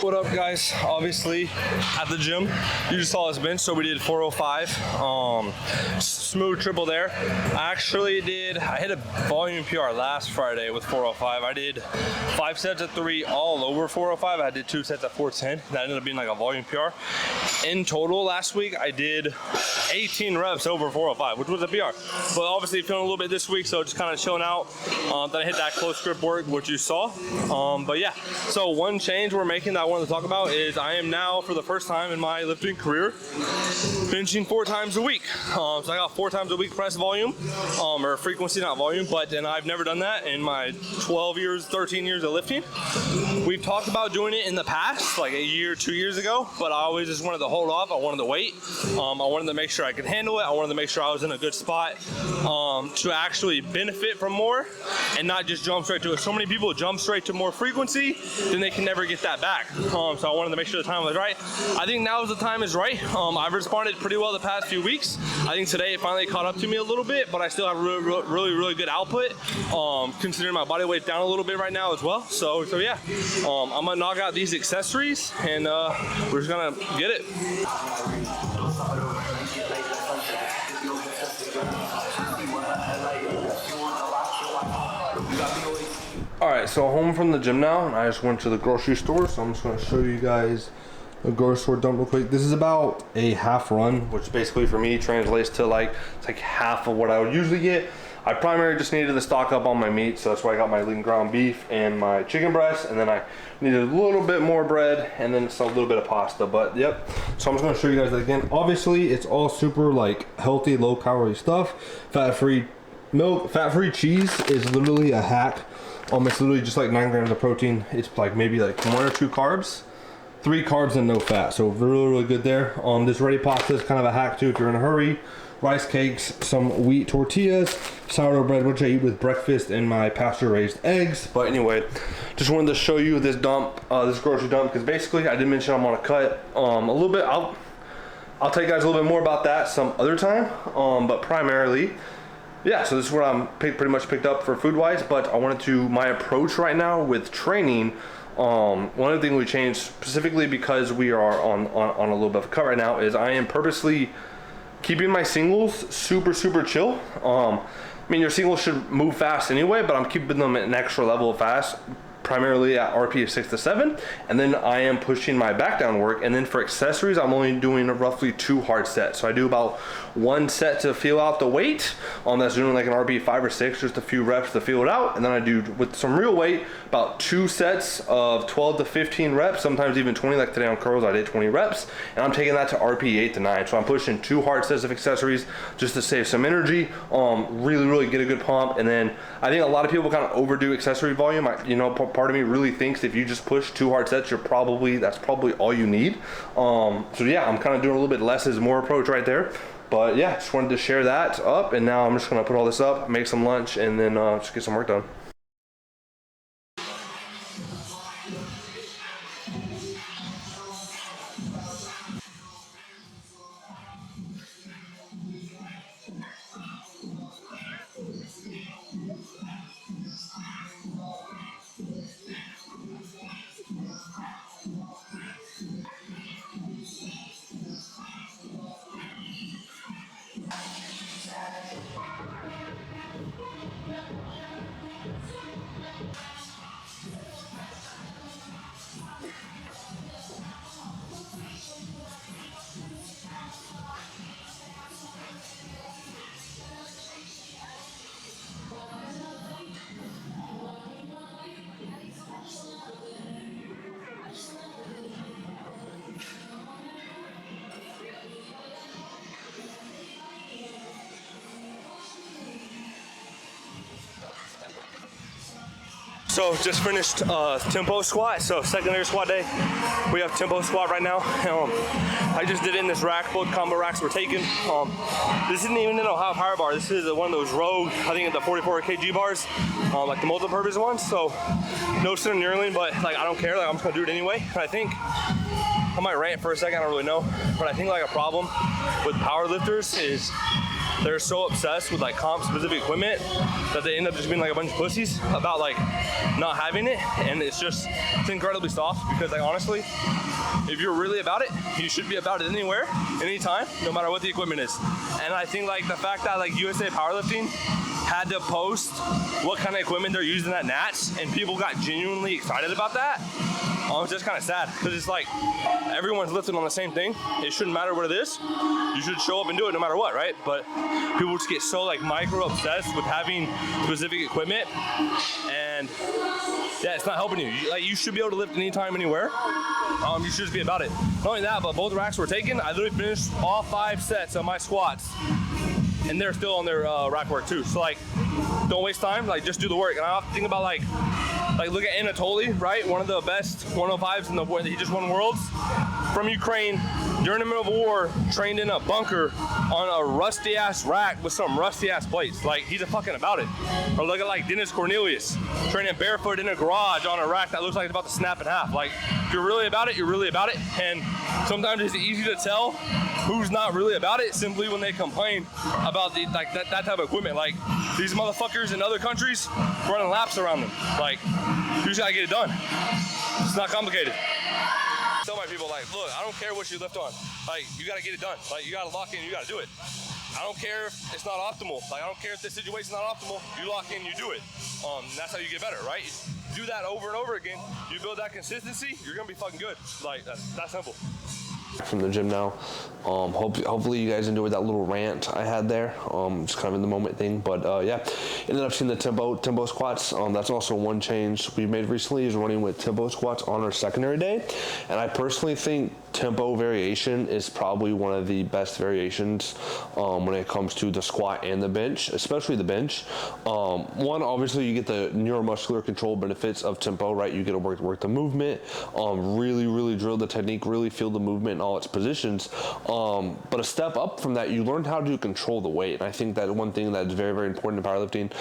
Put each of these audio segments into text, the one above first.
What up, guys? Obviously at the gym, you just saw this bench, so we did 405, smooth triple there. I hit a volume PR last Friday with 405. I did 5 sets of 3 all over 405. I did 2 sets at 410. That ended up being like a volume PR. In total last week, I did 18 reps over 405, which was a PR. But obviously feeling a little bit this week, so just kind of chilling out. Then I hit that close grip work, which you saw. But yeah, so one change we're making that I wanted to talk about is I am now, for the first time in my lifting career, benching 4 times a week. So I got 4 times a week press volume, or frequency, not volume, and I've never done that in my 12 years, 13 years of lifting. We've talked about doing it in the past, like a year, 2 years ago, but I always just wanted to hold off. I wanted to wait. I wanted to make sure I could handle it. I wanted to make sure I was in a good spot to actually benefit from more and not just jump straight to it. So many people jump straight to more frequency, then they can never get that back. So I wanted to make sure the time was right. I think now the time is right. I've responded pretty well the past few weeks. I think today it finally caught up to me a little bit, but I still have really good output, considering my body weight's down a little bit right now as well. So yeah, I'm gonna knock out these accessories and we're just gonna get it. Alright, so home from the gym now, and I just went to the grocery store, so I'm just going to show you guys a grocery store dump real quick. This is about a half run, which basically for me translates to it's like half of what I would usually get. I primarily just needed to stock up on my meat, so that's why I got my lean ground beef and my chicken breast, and then I needed a little bit more bread and then a little bit of pasta. But yep, so I'm just going to show you guys that again. Obviously it's all super healthy, low calorie stuff. Fat-free milk, fat-free cheese is literally a hack. It's literally just like 9 grams of protein. It's maybe 1 or 2 carbs, 3 carbs and no fat. So really good there. This ready pasta is kind of a hack too if you're in a hurry. Rice cakes, some wheat tortillas, sourdough bread, which I eat with breakfast, and my pasture-raised eggs. But anyway, just wanted to show you this dump, this grocery dump, because basically I did mention I'm on a cut a little bit. I'll tell you guys a little bit more about that some other time. But primarily, yeah, so this is what I'm pretty much picked up for food-wise. But my approach right now with training. One of the things we changed specifically because we are on a little bit of a cut right now is I am purposely keeping my singles super chill. I mean, your singles should move fast anyway, but I'm keeping them at an extra level of fast, primarily at RP of 6 to 7, and then I am pushing my back down work. And then for accessories, I'm only doing roughly 2 hard sets. So I do about 1 set to feel out the weight. That's doing like an RP 5 or 6, just a few reps to feel it out. And then I do with some real weight about 2 sets of 12 to 15 reps, sometimes even 20. Like today on curls, I did 20 reps, and I'm taking that to RP 8 to 9. So I'm pushing 2 hard sets of accessories just to save some energy, really get a good pump. And then I think a lot of people kind of overdo accessory volume. Part of me really thinks if you just push 2 hard sets, that's probably all you need. So yeah, I'm kind of doing a little bit less is more approach right there. But yeah, just wanted to share that up, and now I'm just gonna put all this up, make some lunch, and then just get some work done. So just finished tempo squat, so secondary squat day. We have tempo squat right now. I just did it in this rack, both combo racks were taken. This isn't even in a high bar, this is one of those Rogue, I think the 44 kg bars, like the multi-purpose ones. So no center knurling, but like I don't care, like I'm just gonna do it anyway. And I think, I might rant for a second, I don't really know, but I think like a problem with power lifters is they're so obsessed with like comp specific equipment that they end up just being like a bunch of pussies about like not having it, and it's incredibly soft because like honestly, if you're really about it, you should be about it anywhere, anytime, no matter what the equipment is. And I think like the fact that like USA Powerlifting had to post what kind of equipment they're using at Nats and people got genuinely excited about that, it's just kind of sad because it's like everyone's lifting on the same thing. It shouldn't matter what it is. You should show up and do it no matter what, right? But people just get so like micro obsessed with having specific equipment, and yeah, it's not helping you. Like you should be able to lift anytime, anywhere. You should just be about it. Not only that, but both racks were taken. I literally finished all 5 sets of my squats, and they're still on their rack work too. So like, don't waste time. Like just do the work. And I often think about like look at Anatoly, right? One of the best 105s in the world. He just won worlds from Ukraine during the middle of a war, trained in a bunker on a rusty ass rack with some rusty ass plates. Like he's a fucking about it. Or look at like Dennis Cornelius, training barefoot in a garage on a rack that looks like it's about to snap in half. Like if you're really about it, you're really about it. And sometimes it's easy to tell who's not really about it simply when they complain about the like that type of equipment. Like these motherfuckers in other countries running laps around them. Like you just gotta get it done. It's not complicated. I tell my people like, look, I don't care what you lift on. Like you gotta get it done. Like you gotta lock in, you gotta do it. I don't care if it's not optimal. Like I don't care if the situation's not optimal. You lock in, you do it. That's how you get better, right? You do that over and over again. You build that consistency, you're gonna be fucking good. Like that's that simple. From the gym now. Hopefully you guys enjoyed that little rant I had there. Just kind of in the moment thing, but yeah, ended up seeing the tempo squats. That's also one change we made recently, is running with tempo squats on our secondary day. And I personally think tempo variation is probably one of the best variations when it comes to the squat and the bench, especially the bench. One, obviously you get the neuromuscular control benefits of tempo, right? You get to work the movement, really drill the technique, really feel the movement in all its positions. But a step up from that, you learn how to control the weight. And I think that one thing that's very important in powerlifting,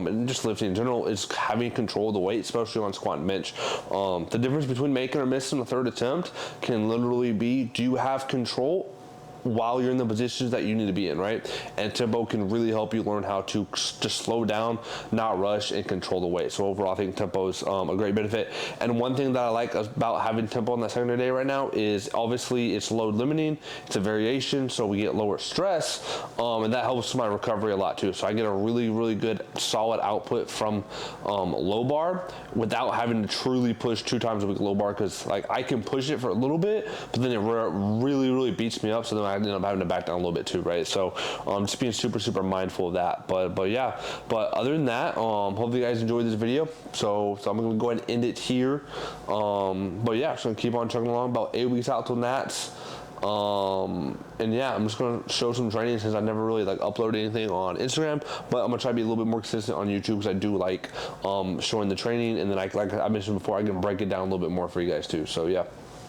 and just lifting in general, is having control of the weight, especially on squat and bench. The difference between making or missing a third attempt can literally be, do you have control while you're in the positions that you need to be in, right? And tempo can really help you learn how to just slow down, not rush, and control the weight. So overall, I think tempo is a great benefit. And one thing that I like about having tempo on that secondary day right now is obviously it's load limiting, it's a variation, so we get lower stress, and that helps my recovery a lot too. So I get a really good solid output from low bar without having to truly push 2 times a week low bar, because like I can push it for a little bit, but then it really beats me up, so then I end up having to back down a little bit too, right? So just being super mindful of that. But yeah, but other than that, hopefully you guys enjoyed this video. So I'm gonna go ahead and end it here. But yeah, just gonna keep on chugging along, about 8 weeks out till Nats. And yeah, I'm just gonna show some training since I never really like uploaded anything on Instagram, but I'm gonna try to be a little bit more consistent on YouTube, because I do like showing the training, and then like I mentioned before, I can break it down a little bit more for you guys too. So yeah.